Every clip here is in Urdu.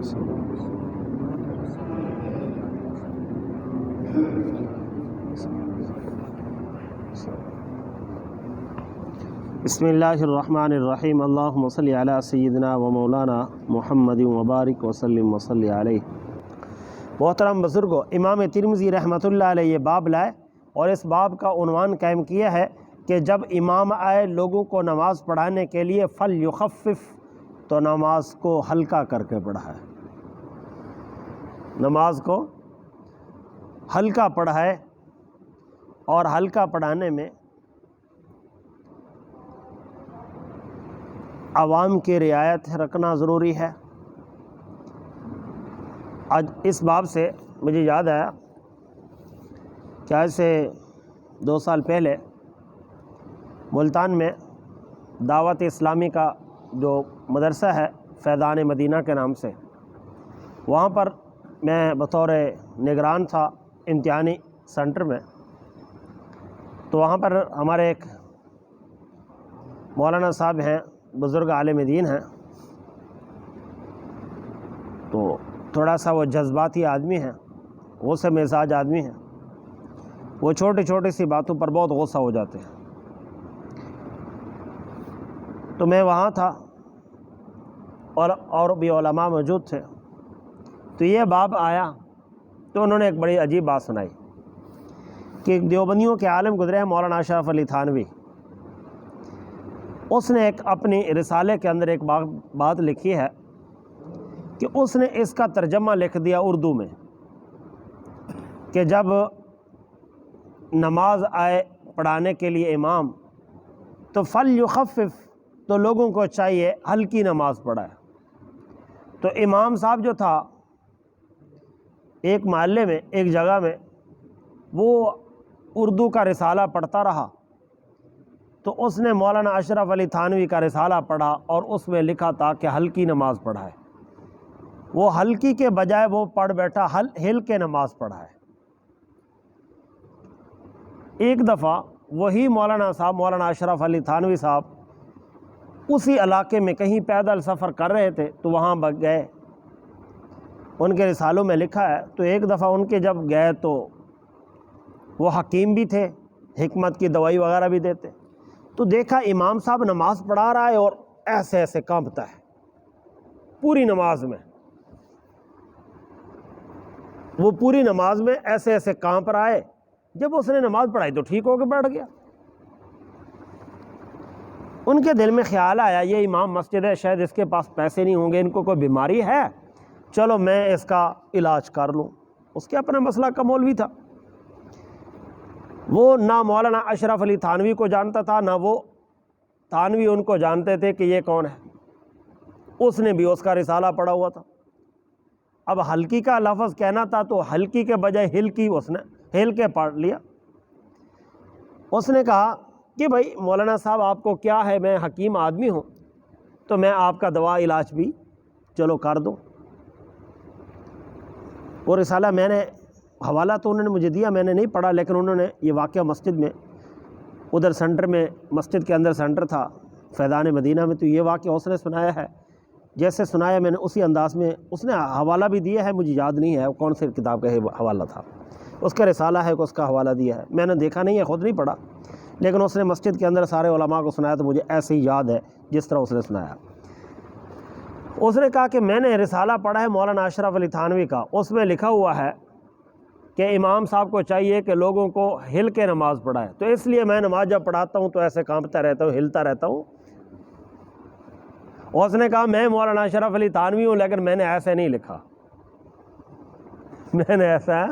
بسم اللہ الرحمن الرحیم اللہم صلی علی سیدنا و مولانا محمد وبارک وسلم وصلی علیہ۔ محترم بزرگوں، امام ترمذی رحمۃ اللہ علیہ یہ باب لائے اور اس باب کا عنوان قائم کیا ہے کہ جب امام آئے لوگوں کو نماز پڑھانے کے لیے فلیخفف، تو نماز کو ہلکا کر کے پڑھائے، نماز کو ہلکا پڑھائے، اور ہلکا پڑھانے میں عوام کی رعایت رکھنا ضروری ہے۔ آج اس باب سے مجھے یاد آیا کہ آج سے 2 سال پہلے ملتان میں دعوت اسلامی کا جو مدرسہ ہے فیضان مدینہ کے نام سے، وہاں پر میں بطور نگران تھا امتحانی سینٹر میں۔ تو وہاں پر ہمارے ایک مولانا صاحب ہیں، بزرگ عالم دین ہیں، تو تھوڑا سا وہ جذباتی آدمی ہیں، غصے مزاج آدمی ہیں، وہ چھوٹی چھوٹی سی باتوں پر بہت غصہ ہو جاتے ہیں۔ تو میں وہاں تھا اور بھی علماء موجود تھے، تو یہ باب آیا تو انہوں نے ایک بڑی عجیب بات سنائی کہ ایک دیوبندیوں کے عالم گزرے ہیں مولانا اشرف علی تھانوی، اس نے ایک اپنی رسالے کے اندر ایک بات لکھی ہے کہ اس نے اس کا ترجمہ لکھ دیا اردو میں کہ جب نماز آئے پڑھانے کے لیے امام تو فلیخفف، تو لوگوں کو چاہیے ہلکی نماز پڑھائے۔ تو امام صاحب جو تھا ایک محلے میں، ایک جگہ میں، وہ اردو کا رسالہ پڑھتا رہا، تو اس نے مولانا اشرف علی تھانوی کا رسالہ پڑھا اور اس میں لکھا تھا کہ ہلکی نماز پڑھائے۔ وہ ہلکی کے بجائے وہ پڑھ بیٹھا ہل کے نماز پڑھائے۔ ایک دفعہ وہی مولانا صاحب، مولانا اشرف علی تھانوی صاحب اسی علاقے میں کہیں پیدل سفر کر رہے تھے، تو وہاں گئے، ان کے رسالوں میں لکھا ہے۔ تو ایک دفعہ ان کے جب گئے تو وہ حکیم بھی تھے، حکمت کی دوائی وغیرہ بھی دیتے، تو دیکھا امام صاحب نماز پڑھا رہا ہے اور ایسے ایسے کانپتا ہے پوری نماز میں، وہ پوری نماز میں ایسے ایسے کانپ رہا ہے۔ جب اس نے نماز پڑھائی تو ٹھیک ہو کے بیٹھ گیا۔ ان کے دل میں خیال آیا یہ امام مسجد ہے، شاید اس کے پاس پیسے نہیں ہوں گے، ان کو کوئی بیماری ہے، چلو میں اس کا علاج کر لوں۔ اس کے اپنا مسئلہ کا مولوی تھا، وہ نہ مولانا اشرف علی تھانوی کو جانتا تھا، نہ وہ تھانوی ان کو جانتے تھے کہ یہ کون ہے۔ اس نے بھی اس کا رسالہ پڑھا ہوا تھا۔ اب ہلکی کا لفظ کہنا تھا تو ہلکی کے بجائے ہلکی اس نے ہل کے پڑھ لیا۔ اس نے کہا کہ بھائی مولانا صاحب آپ کو کیا ہے، میں حکیم آدمی ہوں، تو میں آپ کا دوا علاج بھی چلو کر دوں۔ وہ رسالہ میں نے حوالہ تو انہوں نے مجھے دیا، میں نے نہیں پڑھا، لیکن انہوں نے یہ واقعہ مسجد میں ادھر سینٹر میں، مسجد کے اندر سینٹر تھا فیضان مدینہ میں، تو یہ واقعہ اس نے سنایا ہے۔ جیسے سنایا میں نے اسی انداز میں، اس نے حوالہ بھی دیا ہے، مجھے یاد نہیں ہے کون سی کتاب کا حوالہ تھا، اس کا رسالہ ہے کہ اس کا حوالہ دیا ہے، میں نے دیکھا نہیں ہے، خود نہیں پڑھا، لیکن اس نے مسجد کے اندر سارے علماء کو سنایا تو مجھے ایسے ہی یاد ہے جس طرح اس نے سنایا۔ اس نے کہا کہ میں نے رسالہ پڑھا ہے مولانا اشرف علی تھانوی کا، اس میں لکھا ہوا ہے کہ امام صاحب کو چاہیے کہ لوگوں کو ہل کے نماز پڑھائے، تو اس لیے میں نماز جب پڑھاتا ہوں تو ایسے کانپتا رہتا ہوں، ہلتا رہتا ہوں۔ اور اس نے کہا میں مولانا اشرف علی تھانوی ہوں، لیکن میں نے ایسے نہیں لکھا، میں نے ایسا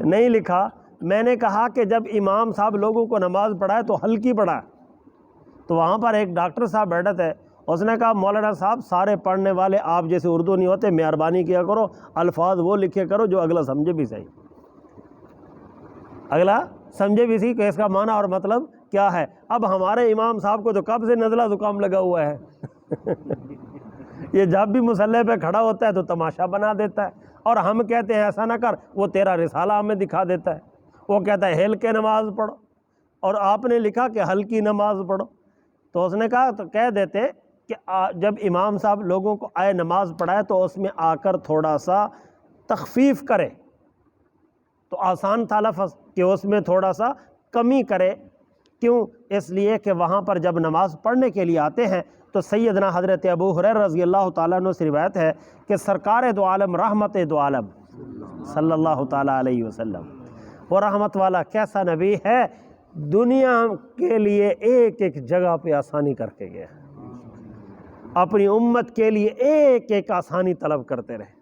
نہیں لکھا، میں نے کہا کہ جب امام صاحب لوگوں کو نماز پڑھائے تو ہلکی پڑھائے۔ تو وہاں پر ایک ڈاکٹر صاحب بیٹھے تھے، اس نے کہا مولانا صاحب سارے پڑھنے والے آپ جیسے اردو نہیں ہوتے، مہربانی کیا کرو الفاظ وہ لکھے کرو جو اگلا سمجھے بھی صحیح، اگلا سمجھے بھی صحیح کہ اس کا معنی اور مطلب کیا ہے۔ اب ہمارے امام صاحب کو تو کب سے نزلہ زکام لگا ہوا ہے یہ جب بھی مصلی پہ کھڑا ہوتا ہے تو تماشا بنا دیتا ہے، اور ہم کہتے ہیں ایسا نہ کر، وہ تیرا رسالہ ہمیں دکھا دیتا ہے، وہ کہتا ہے ہل کے نماز پڑھو، اور آپ نے لکھا کہ ہلکی نماز پڑھو۔ تو اس نے کہا تو کہہ دیتے کہ جب امام صاحب لوگوں کو آئے نماز پڑھائے تو اس میں آ کر تھوڑا سا تخفیف کرے، تو آسان تھا لفظ کہ اس میں تھوڑا سا کمی کرے۔ کیوں؟ اس لیے کہ وہاں پر جب نماز پڑھنے کے لیے آتے ہیں تو سیدنا حضرت ابو ہریرہ رضی اللہ تعالیٰ عنہ سے روایت ہے کہ سرکار دو عالم، رحمت دو عالم صلی اللہ تعالیٰ علیہ وسلم، وہ رحمت والا کیسا نبی ہے، دنیا کے لیے ایک ایک جگہ پہ آسانی کر کے گیا، اپنی امت کے لیے ایک ایک آسانی طلب کرتے رہے،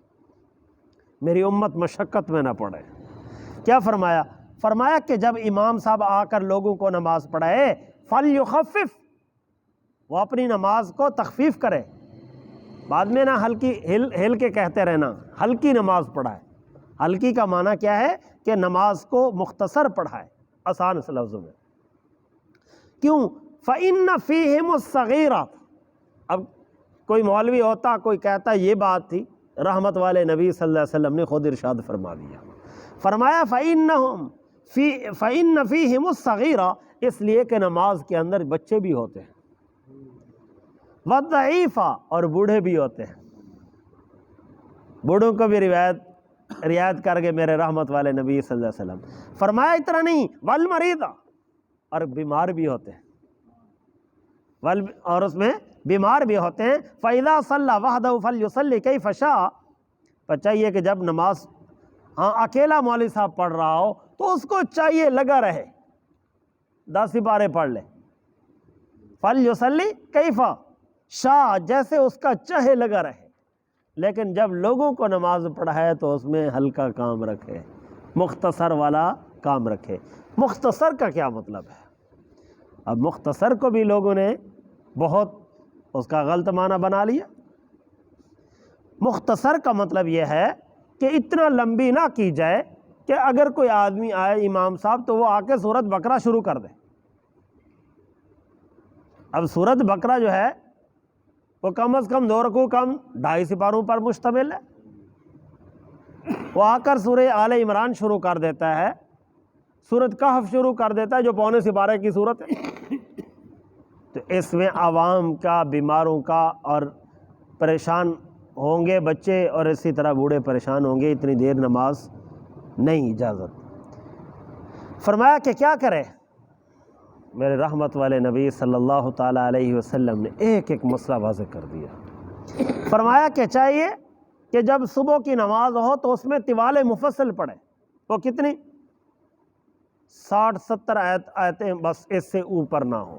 میری امت مشقت میں نہ پڑے۔ کیا فرمایا؟ فرمایا کہ جب امام صاحب آ کر لوگوں کو نماز پڑھائے فَلْيُخَفِّفْ، وہ اپنی نماز کو تخفیف کرے، بعد میں نہ ہلکی ہل کے کہتے رہنا، ہلکی نماز پڑھائے۔ ہلکی کا معنی کیا ہے؟ کہ نماز کو مختصر پڑھائے، آسان سے لفظوں میں۔ کیوں؟ فَإِنَّ فِيهِمُ الصَّغِيرَةَ، اب کوئی مولوی ہوتا کوئی کہتا یہ بات تھی، رحمت والے نبی صلی اللہ علیہ وسلم نے خود ارشاد فرما دیا، فرمایا فَإِنَّ فِيهِمُ الصَّغِيرَةَ، اس لیے کہ نماز کے اندر بچے بھی ہوتے ہیں، وَالضَّعِيفَ، اور بوڑھے بھی ہوتے ہیں، بوڑھوں کو بھی رعایت کر کے میرے رحمت والے نبی صلی اللہ علیہ وسلم فرمایا اتنا نہیں، وَالْمَرِيضَ، اور بیمار بھی ہوتے ہیں، اور اس میں بیمار بھی ہوتے ہیں۔ فَإِذَا صَلَّى وَحْدَهُ فَلْيُصَلِّ كَيْفَ شَاءَ، پر چاہیے کہ جب نماز اکیلا مولوی صاحب پڑھ رہا ہو تو اس کو چاہیے لگا رہے 10 سپارے پڑھ لے، فَلْيُصَلِّ كَيْفَ شَاءَ، جیسے اس کا چاہے لگا رہے، لیکن جب لوگوں کو نماز پڑھائے تو اس میں ہلکا کام رکھے، مختصر والا کام رکھے۔ مختصر کا کیا مطلب ہے؟ اب مختصر کو بھی لوگوں نے بہت اس کا غلط معنی بنا لیا۔ مختصر کا مطلب یہ ہے کہ اتنا لمبی نہ کی جائے کہ اگر کوئی آدمی آئے امام صاحب تو وہ آ کے سورۃ بقرہ شروع کر دے۔ اب سورۃ بقرہ جو ہے وہ کم از کم 2 رکوع کم 2.5 سپاروں پر مشتمل ہے، وہ آ کر سورہ آل عمران شروع کر دیتا ہے، سورۃ کہف شروع کر دیتا ہے جو 1.25 سپارے کی سورت ہے۔ تو اس میں عوام کا، بیماروں کا، اور پریشان ہوں گے بچے، اور اسی طرح بوڑھے پریشان ہوں گے، اتنی دیر نماز نہیں اجازت۔ فرمایا کہ کیا کرے؟ میرے رحمت والے نبی صلی اللہ تعالیٰ علیہ وسلم نے ایک ایک مسئلہ واضح کر دیا۔ فرمایا کہ چاہیے کہ جب صبح کی نماز ہو تو اس میں طوال مفصل پڑھے، وہ کتنی 60-70 آیتیں، بس اس سے اوپر نہ ہو،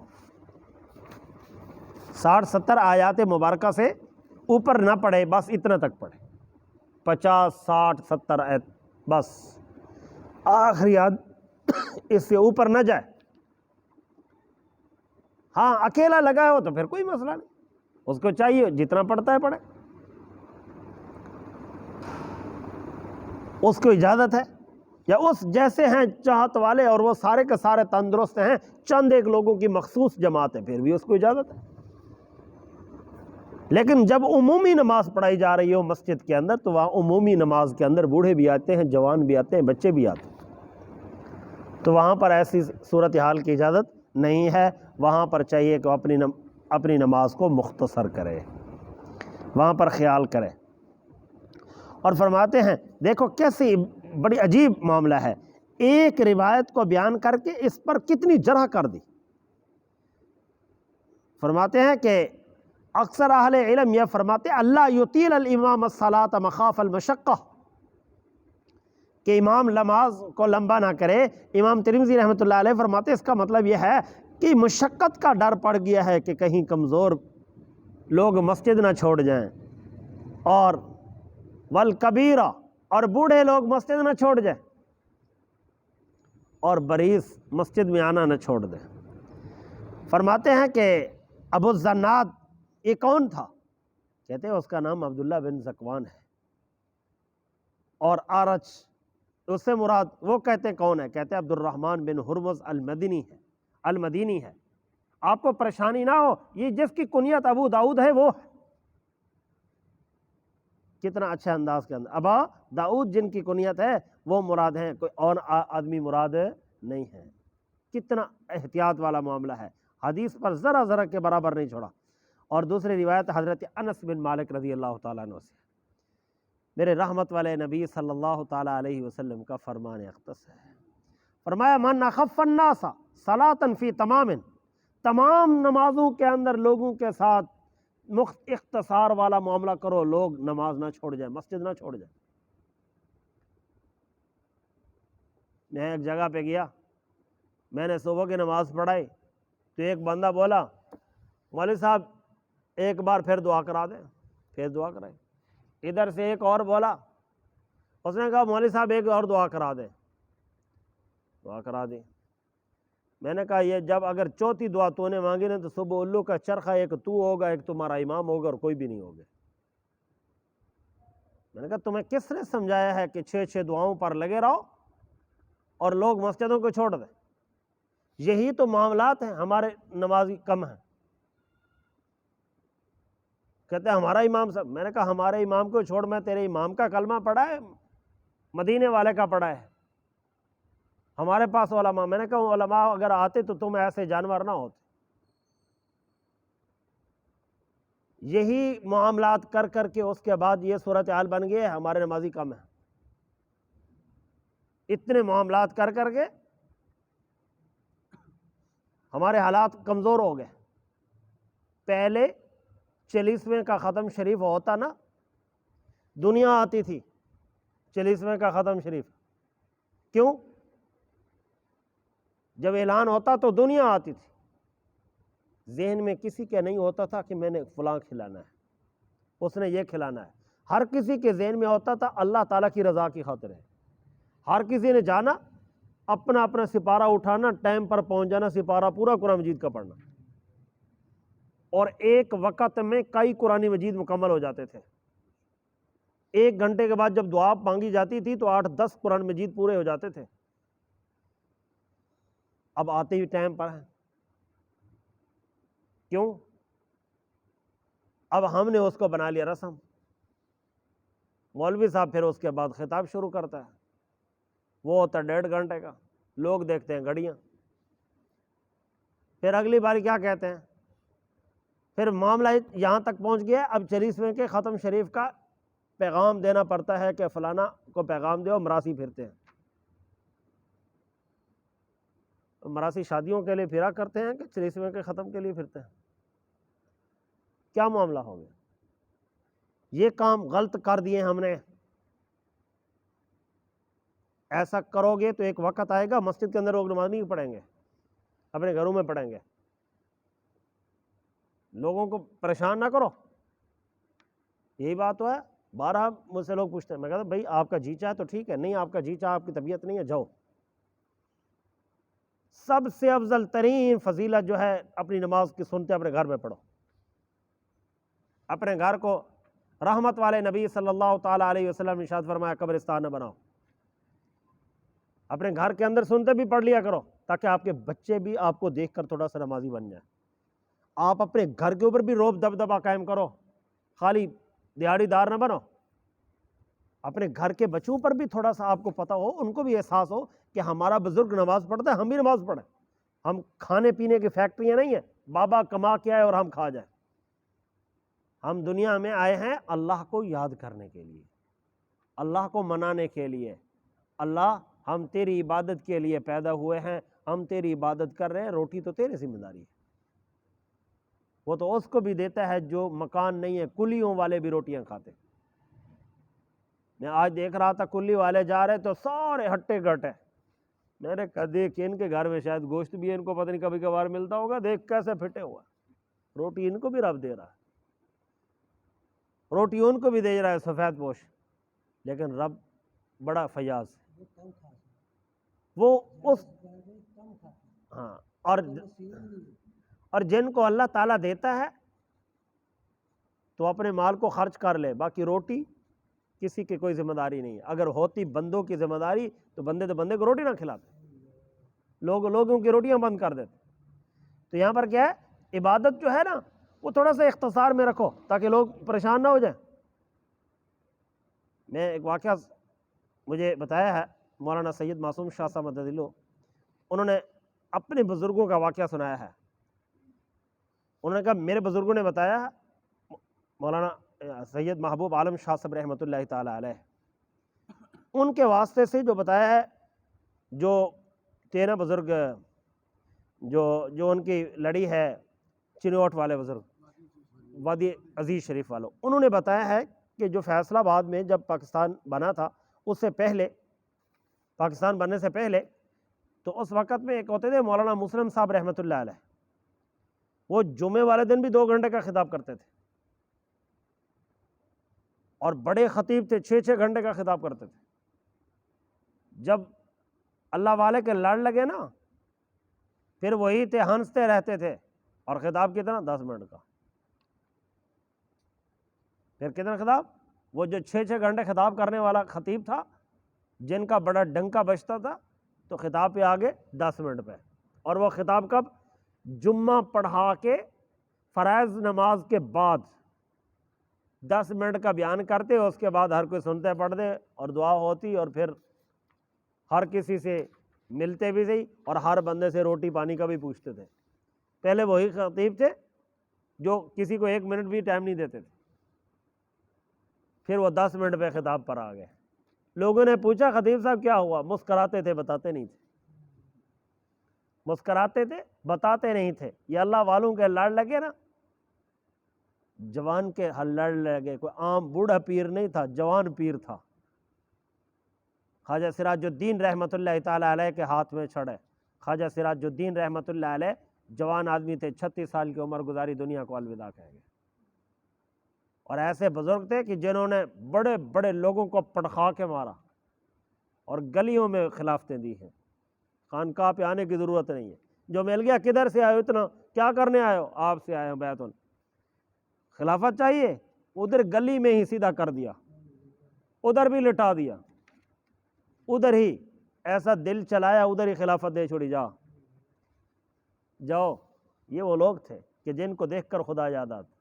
60-70 آیات مبارکہ سے اوپر نہ پڑھے، بس اتنا تک پڑھے، 50-60-70 آیت، بس آخری آیت اس سے اوپر نہ جائے۔ ہاں اکیلا لگا ہو تو پھر کوئی مسئلہ نہیں، اس کو چاہیے جتنا پڑھتا ہے پڑھے، اس کو اجازت ہے، یا اس جیسے ہیں چاہت والے اور وہ سارے کے سارے تندرست ہیں، چند ایک لوگوں کی مخصوص جماعت ہے، پھر بھی اس کو اجازت ہے۔ لیکن جب عمومی نماز پڑھائی جا رہی ہو مسجد کے اندر تو وہاں عمومی نماز کے اندر بوڑھے بھی آتے ہیں، جوان بھی آتے ہیں، بچے بھی آتے ہیں، تو وہاں پر ایسی صورتحال کی اجازت نہیں ہے۔ وہاں پر چاہیے کہ اپنی نماز کو مختصر کرے، وہاں پر خیال کرے۔ اور فرماتے ہیں دیکھو کیسی بڑی عجیب معاملہ ہے، ایک روایت کو بیان کر کے اس پر کتنی جرح کر دی۔ فرماتے ہیں کہ اکثر اہل علم یہ فرماتے ہیں اللہ یطیل الامام الصلاۃ مخاف المشقہ، کہ امام نماز کو لمبا نہ کرے۔ امام ترمذی رحمۃ اللہ علیہ فرماتے ہیں اس کا مطلب یہ ہے کہ مشقت کا ڈر پڑ گیا ہے کہ کہیں کمزور لوگ مسجد نہ چھوڑ جائیں، اور والکبیرہ، اور بوڑھے لوگ مسجد نہ چھوڑ جائیں، اور بریس مسجد میں آنا نہ چھوڑ دیں۔ فرماتے ہیں کہ ابو الزناد یہ کون تھا؟ کہتے ہیں اس کا نام عبداللہ بن ذکوان ہے، اور آرچ اس سے مراد وہ کہتے ہیں کون ہے؟ کہتے ہیں عبد الرحمن بن ہرمز المدینی ہے۔ آپ کو پریشانی نہ ہو، یہ جس کی کنیت ابو داؤد ہے وہ ہے۔ کتنا اچھا انداز کے اندر، ابا داؤد جن کی کنیت ہے وہ مراد ہیں، کوئی اور آدمی مراد نہیں ہے۔ کتنا احتیاط والا معاملہ ہے، حدیث پر ذرا ذرا کے برابر نہیں چھوڑا۔ اور دوسری روایت حضرت انس بن مالک رضی اللہ تعالیٰ عنہ سے، میرے رحمت والے نبی صلی اللہ تعالیٰ علیہ وسلم کا فرمان اقدس ہے، فرمایا من اخف الناس صلاۃ فی تمام نمازوں کے اندر لوگوں کے ساتھ اختصار والا معاملہ کرو، لوگ نماز نہ چھوڑ جائیں، مسجد نہ چھوڑ جائیں۔ میں ایک جگہ پہ گیا، میں نے صبح کی نماز پڑھائی تو ایک بندہ بولا مولوی صاحب ایک بار پھر دعا کرا دیں، پھر دعا کرائی۔ ادھر سے ایک اور بولا، اس نے کہا مولوی صاحب ایک اور دعا کرا دیں، دعا کرا دی۔ میں نے کہا یہ جب اگر چوتھی دعا تو نے مانگی نا تو صبح الو کا چرخہ ایک تو ہوگا، ایک تمہارا امام ہوگا اور کوئی بھی نہیں ہوگا۔ میں نے کہا تمہیں کس نے سمجھایا ہے کہ 6 دعاؤں پر لگے رہو اور لوگ مسجدوں کو چھوڑ دیں؟ یہی تو معاملات ہیں، ہمارے نمازی کم ہیں۔ کہتے ہیں ہمارا امام صاحب، میں نے کہا ہمارے امام کو چھوڑ، میں تیرے امام کا کلمہ پڑھا ہے، مدینے والے کا پڑھا ہے، ہمارے پاس علماء۔ میں نے کہا علماء اگر آتے تو تم ایسے جانور نہ ہوتے۔ یہی معاملات کر کر کے اس کے بعد یہ صورتحال بن گئی ہے، ہمارے نمازی کم ہیں۔ اتنے معاملات کر کر کے ہمارے حالات کمزور ہو گئے۔ پہلے 40ویں کا ختم شریف ہوتا نا، دنیا آتی تھی 40ویں کا ختم شریف۔ کیوں؟ جب اعلان ہوتا تو دنیا آتی تھی، ذہن میں کسی کے نہیں ہوتا تھا کہ میں نے فلاں کھلانا ہے، اس نے یہ کھلانا ہے۔ ہر کسی کے ذہن میں ہوتا تھا اللہ تعالیٰ کی رضا کی خاطر ہے۔ ہر کسی نے جانا، اپنا اپنا سپارہ اٹھانا، ٹائم پر پہنچ جانا، سپارہ پورا قرآن مجید کا پڑھنا، اور ایک وقت میں کئی قرآن مجید مکمل ہو جاتے تھے۔ 1 گھنٹے کے بعد جب دعا مانگی جاتی تھی تو 8-10 قرآن مجید پورے ہو جاتے تھے۔ اب آتے ہی ٹائم پر ہیں۔ کیوں؟ اب ہم نے اس کو بنا لیا رسم۔ مولوی صاحب پھر اس کے بعد خطاب شروع کرتا ہے، وہ ہوتا ہے 1.5 گھنٹے کا، لوگ دیکھتے ہیں گھڑیاں۔ پھر اگلی باری کیا کہتے ہیں؟ پھر معاملہ یہاں تک پہنچ گیا، اب 40ویں کے ختم شریف کا پیغام دینا پڑتا ہے کہ فلانا کو پیغام دو، مراسی پھرتے ہیں۔ مراسی شادیوں کے لیے پھرا کرتے ہیں کہ 40ویں کے ختم کے لیے پھرتے ہیں؟ کیا معاملہ ہو گیا؟ یہ کام غلط کر دیے ہم نے۔ ایسا کرو گے تو ایک وقت آئے گا مسجد کے اندر لوگ نماز نہیں پڑھیں گے، اپنے گھروں میں پڑھیں گے۔ لوگوں کو پریشان نہ کرو، یہی بات تو ہے۔ بارہ مجھ سے لوگ پوچھتے ہیں، میں کہتا ہوں بھائی آپ کا جی چاہے تو ٹھیک ہے، نہیں آپ کا جی چاہے، آپ کی طبیعت نہیں ہے، جاؤ۔ سب سے افضل ترین فضیلت جو ہے اپنی نماز کی سنتے اپنے گھر میں پڑھو۔ اپنے گھر کو رحمت والے نبی صلی اللہ تعالیٰ علیہ وسلم نے ارشاد فرمایا قبرستان نہ بناؤ۔ اپنے گھر کے اندر سنتے بھی پڑھ لیا کرو تاکہ آپ کے بچے بھی آپ کو دیکھ کر تھوڑا سا نمازی بن جائیں۔ آپ اپنے گھر کے اوپر بھی روب دبدبہ قائم کرو، خالی دیہڑی دار نہ بنو۔ اپنے گھر کے بچوں پر بھی تھوڑا سا آپ کو پتہ ہو، ان کو بھی احساس ہو کہ ہمارا بزرگ نماز پڑھتا ہے، ہم بھی نماز پڑھیں۔ ہم کھانے پینے کی فیکٹریاں نہیں ہیں، بابا کما کے آئے اور ہم کھا جائیں۔ ہم دنیا میں آئے ہیں اللہ کو یاد کرنے کے لیے، اللہ کو منانے کے لیے۔ اللہ ہم تیری عبادت کے لیے پیدا ہوئے ہیں، ہم تیری عبادت کر رہے ہیں، روٹی تو تیری ذمہ داری ہے۔ وہ تو اس کو بھی دیتا ہے جو مکان نہیں ہے، کلیوں والے بھی روٹیاں کھاتے۔ میں آج دیکھ رہا تھا کلی والے جا رہے تو سارے ہٹے گٹے، میں نے کہا دیکھ ان کے گھر میں شاید گوشت بھی ان کو پتہ نہیں کبھی کبھار ملتا ہوگا، دیکھ کیسے پھٹے ہوا، روٹی ان کو بھی رب دے رہا ہے، روٹی ان کو بھی دے رہا ہے سفید پوش، لیکن رب بڑا فیاض ہے۔ وہ اس ہاں اور جن کو اللہ تعالیٰ دیتا ہے تو اپنے مال کو خرچ کر لے، باقی روٹی کسی کی کوئی ذمہ داری نہیں ہے۔ اگر ہوتی بندوں کی ذمہ داری تو بندے کو روٹی نہ کھلاتے، لوگوں کی روٹیاں بند کر دیتے۔ تو یہاں پر کیا ہے، عبادت جو ہے نا وہ تھوڑا سا اختصار میں رکھو تاکہ لوگ پریشان نہ ہو جائیں۔ میں ایک واقعہ مجھے بتایا ہے مولانا سید معصوم شاہ صاحب مدد اللہ، انہوں نے اپنے بزرگوں کا واقعہ سنایا ہے۔ انہوں نے کہا میرے بزرگوں نے بتایا، مولانا سید محبوب عالم شاہ صاحب رحمۃ اللہ تعالیٰ علیہ، ان کے واسطے سے جو بتایا ہے، جو تیرہ بزرگ جو ان کی لڑی ہے چنوٹ والے بزرگ، وادی عزیز شریف والوں، انہوں نے بتایا ہے کہ جو فیصل آباد میں جب پاکستان بنا تھا، اس سے پہلے، پاکستان بننے سے پہلے، تو اس وقت میں ایک ہوتے تھے مولانا مسلم صاحب رحمۃ اللہ علیہ، وہ جمعے والے دن بھی 2 گھنٹے کا خطاب کرتے تھے، اور بڑے خطیب تھے، 6 گھنٹے کا خطاب کرتے تھے۔ جب اللہ والے کے لڑ لگے نا، پھر وہی تھے، ہنستے رہتے تھے، اور خطاب کتنا؟ 10 منٹ کا۔ پھر کتنا خطاب؟ وہ جو 6 گھنٹے خطاب کرنے والا خطیب تھا، جن کا بڑا ڈنکا بجتا تھا، تو خطاب پہ آگے 10 منٹ پہ، اور وہ خطاب کب؟ جمعہ پڑھا کے فرائض نماز کے بعد 10 منٹ کا بیان کرتے، اس کے بعد ہر کوئی سنتے پڑھتے اور دعا ہوتی، اور پھر ہر کسی سے ملتے بھی صحیح، اور ہر بندے سے روٹی پانی کا بھی پوچھتے تھے۔ پہلے وہی خطیب تھے جو کسی کو 1 منٹ بھی ٹائم نہیں دیتے تھے، پھر وہ 10 منٹ پہ خطاب پر آ گئے۔ لوگوں نے پوچھا خطیب صاحب کیا ہوا؟ مسکراتے تھے، بتاتے نہیں تھے، مسکراتے تھے، بتاتے نہیں تھے۔ یہ اللہ والوں کے لڑ لگے نا، جوان کے لڑ لگے، کوئی عام بوڑھا پیر نہیں تھا، جوان پیر تھا۔ خواجہ سراج الدین رحمۃ اللہ تعالیٰ علیہ کے ہاتھ میں چھڑے، خواجہ سراج الدین رحمۃ اللہ علیہ جوان آدمی تھے، 36 سال کی عمر گزاری، دنیا کو الوداع کہہ گئے۔ اور ایسے بزرگ تھے کہ جنہوں نے بڑے بڑے لوگوں کو پڑخا کے مارا، اور گلیوں میں خلافتیں دی ہیں، خانقاہ پہ آنے کی ضرورت نہیں ہے۔ جو مل گیا، کدھر سے آئے ہو اتنا؟ کیا کرنے آئے ہو؟ آپ سے آئے ہو بیت ال خلافت چاہیے؟ ادھر گلی میں ہی سیدھا کر دیا، ادھر بھی لٹا دیا، ادھر ہی ایسا دل چلایا، ادھر ہی خلافت دے چھوڑی، جاؤ۔ یہ وہ لوگ تھے کہ جن کو دیکھ کر خدا یاد آتا۔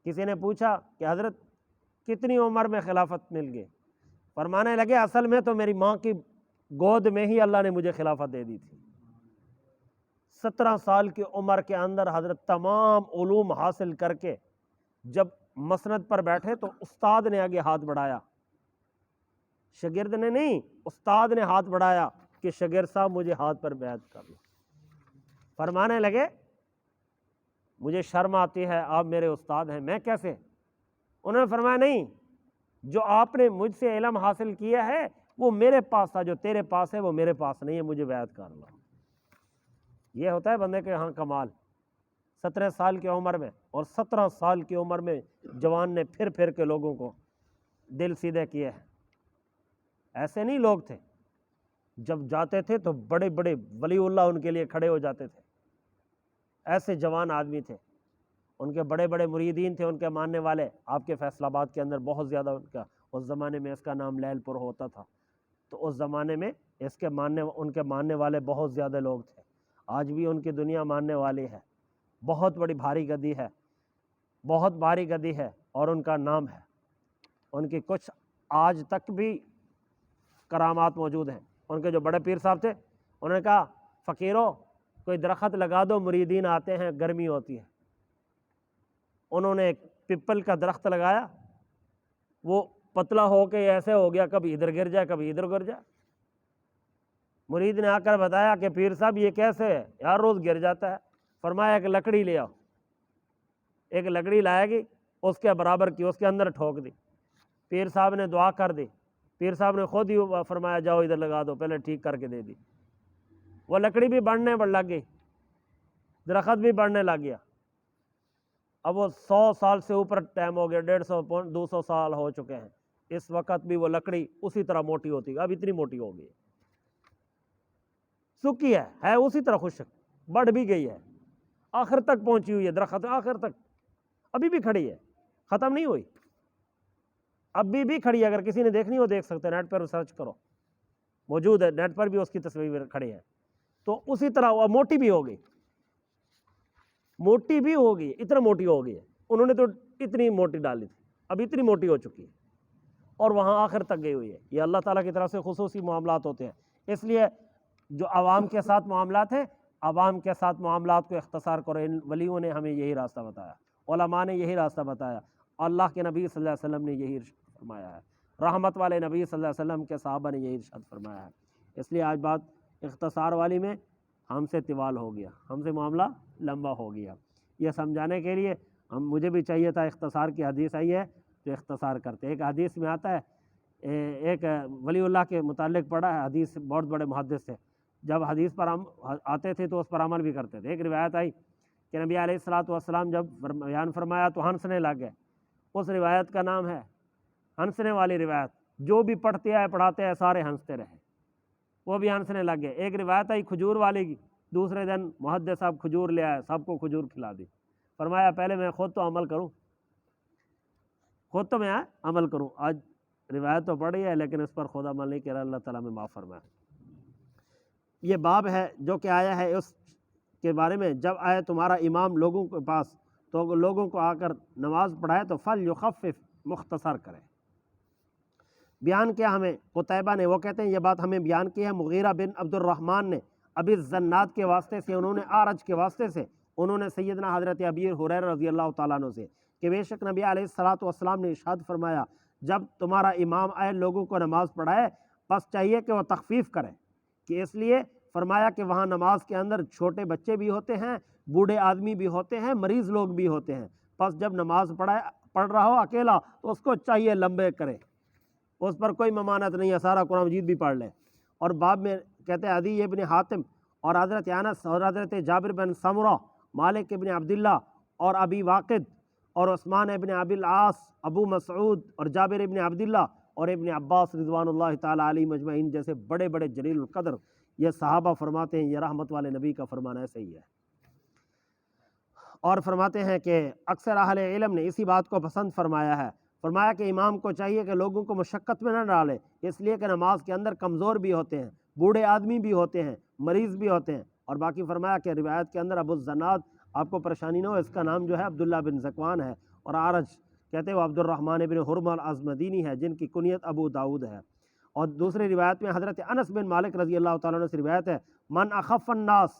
کسی نے پوچھا کہ حضرت کتنی عمر میں خلافت مل گئی؟ فرمانے لگے اصل میں تو میری ماں کی گود میں ہی اللہ نے مجھے خلافت دے دی تھی۔ 17 سال کی عمر کے اندر حضرت تمام علوم حاصل کر کے جب مسند پر بیٹھے تو استاد نے آگے ہاتھ بڑھایا، شاگرد نے نہیں، استاد نے ہاتھ بڑھایا کہ شاگرد صاحب مجھے ہاتھ پر بیعت کر لو۔ فرمانے لگے مجھے شرم آتی ہے، آپ میرے استاد ہیں، میں کیسے؟ انہوں نے فرمایا نہیں، جو آپ نے مجھ سے علم حاصل کیا ہے وہ میرے پاس تھا، جو تیرے پاس ہے وہ میرے پاس نہیں ہے، مجھے بیعت کر لو۔ یہ ہوتا ہے بندے کے ہاں کمال۔ 17 سال کی عمر میں، اور 17 سال کی عمر میں جوان نے پھر پھر کے لوگوں کو دل سیدھے کیے ہیں۔ ایسے نہیں لوگ تھے، جب جاتے تھے تو بڑے بڑے ولی اللہ ان کے لیے کھڑے ہو جاتے تھے۔ ایسے جوان آدمی تھے، ان کے بڑے بڑے مریدین تھے، ان کے ماننے والے۔ آپ کے فیصل آباد کے اندر بہت زیادہ ان کا، اس زمانے میں اس کا نام لیل پور ہوتا تھا، تو اس زمانے میں ان کے ماننے والے بہت زیادہ لوگ تھے۔ آج بھی ان کی دنیا ماننے والی ہے، بہت بڑی بھاری گدی ہے، بہت بھاری گدی ہے، اور ان کا نام ہے۔ ان کی کچھ آج تک بھی کرامات موجود ہیں۔ ان کے جو بڑے پیر صاحب تھے، انہوں نے کہا فقیروں کوئی درخت لگا دو، مریدین آتے ہیں، گرمی ہوتی ہے۔ انہوں نے ایک پپل کا درخت لگایا، وہ پتلا ہو کے ایسے ہو گیا، کبھی ادھر گر جائے کبھی ادھر گر جائے۔ مرید نے آ کر بتایا کہ پیر صاحب یہ کیسے ہے یار، روز گر جاتا ہے۔ فرمایا ایک لکڑی لے آؤ۔ ایک لکڑی لائے گی، اس کے برابر کی، اس کے اندر ٹھوک دی۔ پیر صاحب نے دعا کر دی، پیر صاحب نے خود ہی فرمایا جاؤ ادھر لگا دو، پہلے ٹھیک کر کے دے دی۔ وہ لکڑی بھی بڑھنے لگ گئی، درخت بھی بڑھنے لگ گیا۔ اب وہ 100 سال سے اوپر ٹائم ہو گیا، 150 200 سال ہو چکے ہیں، اس وقت بھی وہ لکڑی اسی طرح موٹی ہوتی ہے، اب اتنی موٹی ہو گئی، سکی ہے اسی طرح خشک، بڑھ بھی گئی ہے، آخر تک پہنچی ہوئی ہے، درخت آخر تک ابھی بھی کھڑی ہے، ختم نہیں ہوئی، ابھی بھی کھڑی ہے۔ اگر کسی نے دیکھنی ہو دیکھ سکتے ہیں، نیٹ پر سرچ کرو، موجود ہے، نیٹ پر بھی اس کی تصویر کھڑی ہے۔ تو اسی طرح وہ موٹی بھی ہو گئی، موٹی بھی ہو گئی، اتنا موٹی ہو گئی ہے۔ انہوں نے تو اتنی موٹی ڈالی تھی، اب اتنی موٹی ہو چکی ہے، اور وہاں آخر تک گئی ہوئی ہے۔ یہ اللہ تعالیٰ کی طرف سے خصوصی معاملات ہوتے ہیں، اس لیے جو عوام کے ساتھ معاملات ہیں، عوام کے ساتھ معاملات کو اختصار کرو۔ ان ولیوں نے ہمیں یہی راستہ بتایا، علماء نے یہی راستہ بتایا، اللہ کے نبی صلی اللہ علیہ وسلم نے یہی ارشاد فرمایا ہے، رحمت والے نبی صلی اللہ علیہ وسلم کے صحابہ نے یہی ارشاد فرمایا ہے۔ اس لیے آج بات اختصار والی میں ہم سے طوال ہو گیا، ہم سے معاملہ لمبا ہو گیا۔ یہ سمجھانے کے لیے مجھے بھی چاہیے تھا، اختصار کی حدیث آئی ہے تو اختصار کرتے۔ ایک حدیث میں آتا ہے، ایک ولی اللہ کے متعلق پڑھا ہے حدیث، بہت بڑے محدث تھے، جب حدیث پر آتے تھے تو اس پر عمل بھی کرتے تھے۔ ایک روایت آئی کہ نبی علیہ الصلوۃ والسلام جب بیان فرمایا تو ہنسنے لگ گئے۔ اس روایت کا نام ہے ہنسنے والی روایت، جو بھی پڑھتے آئے پڑھاتے آئے سارے ہنستے رہے، وہ بھی ہنسنے لگ گئے۔ ایک روایت آئی کھجور والے کی، دوسرے دن محدث صاحب کھجور لے آئے، سب کو کھجور کھلا دی۔ فرمایا پہلے میں خود تو عمل کروں، خود تو میں عمل کروں۔ آج روایت تو پڑھی ہے لیکن اس پر خود عمل نہیں کر رہا، اللہ تعالیٰ میں معاف فرمائے۔ یہ باب ہے جو کہ آیا ہے اس کے بارے میں، جب آئے تمہارا امام لوگوں کے پاس تو لوگوں کو آ کر نماز پڑھائے تو فَلْيُخَفِّفْ، مختصر کرے۔ بیان کیا ہمیں قتیبہ نے، وہ کہتے ہیں یہ بات ہمیں بیان کی ہے مغیرہ بن عبد الرحمن نے، ابی الزناد کے واسطے سے، انہوں نے اعرج کے واسطے سے، انہوں نے سیدنا حضرت ابی ہریرہ رضی اللہ تعالیٰ عنہ سے کہ بے شک نبی علیہ الصلوۃ والسلام نے ارشاد فرمایا جب تمہارا امام آئے لوگوں کو نماز پڑھائے بس چاہیے کہ وہ تخفیف کرے، کہ اس لیے فرمایا کہ وہاں نماز کے اندر چھوٹے بچے بھی ہوتے ہیں، بوڑھے آدمی بھی ہوتے ہیں، مریض لوگ بھی ہوتے ہیں، بس جب نماز پڑھ رہا ہو اکیلا تو اس کو چاہیے لمبے کرے، اس پر کوئی ممانعت نہیں ہے، سارا قرآن مجید بھی پڑھ لے۔ اور باب میں کہتے ہیں عدی ابن حاتم اور حضرت انس اور حضرت جابر بن سمرہ، مالک ابن عبداللہ اور ابی واقد اور عثمان ابن ابی العاص، ابو مسعود اور جابر ابن عبداللہ اور ابن عباس رضوان اللہ تعالیٰ علیہ مجمعین جیسے بڑے بڑے جلیل القدر یہ صحابہ فرماتے ہیں یہ رحمت والے نبی کا فرمان ایسے ہی ہے۔ اور فرماتے ہیں کہ اکثر اہل علم نے اسی بات کو پسند فرمایا ہے، فرمایا کہ امام کو چاہیے کہ لوگوں کو مشقت میں نہ ڈالے، اس لیے کہ نماز کے اندر کمزور بھی ہوتے ہیں، بوڑھے آدمی بھی ہوتے ہیں، مریض بھی ہوتے ہیں۔ اور باقی فرمایا کہ روایت کے اندر ابو الزناد، آپ کو پریشانی نہ ہو، اس کا نام جو ہے عبداللہ بن ذکوان ہے، اور اعرج کہتے ہیں وہ عبد الرحمن بن حرمہ الازمدینی ہے جن کی کنیت ابو داؤد ہے۔ اور دوسری روایت میں حضرت انس بن مالک رضی اللہ تعالیٰ عنہ سے روایت ہے من اخف الناس،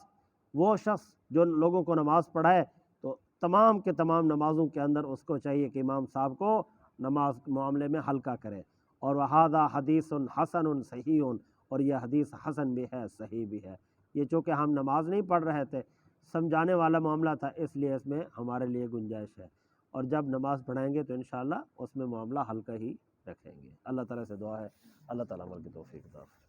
وہ شخص جو لوگوں کو نماز پڑھائے تو تمام کے تمام نمازوں کے اندر اس کو چاہیے کہ امام صاحب کو نماز کے معاملے میں ہلکا کرے۔ اور وہذا حدیث حسن صحیح، اور یہ حدیث حسن بھی ہے، صحیح بھی ہے۔ یہ چونکہ ہم نماز نہیں پڑھ رہے تھے، سمجھانے والا معاملہ تھا، اس لیے اس میں ہمارے لیے گنجائش ہے، اور جب نماز پڑھائیں گے تو انشاءاللہ اس میں معاملہ ہلکا ہی رکھیں گے۔ اللہ تعالیٰ سے دعا ہے اللہ تعالیٰ عمل کی توفیق عطا فرمائے۔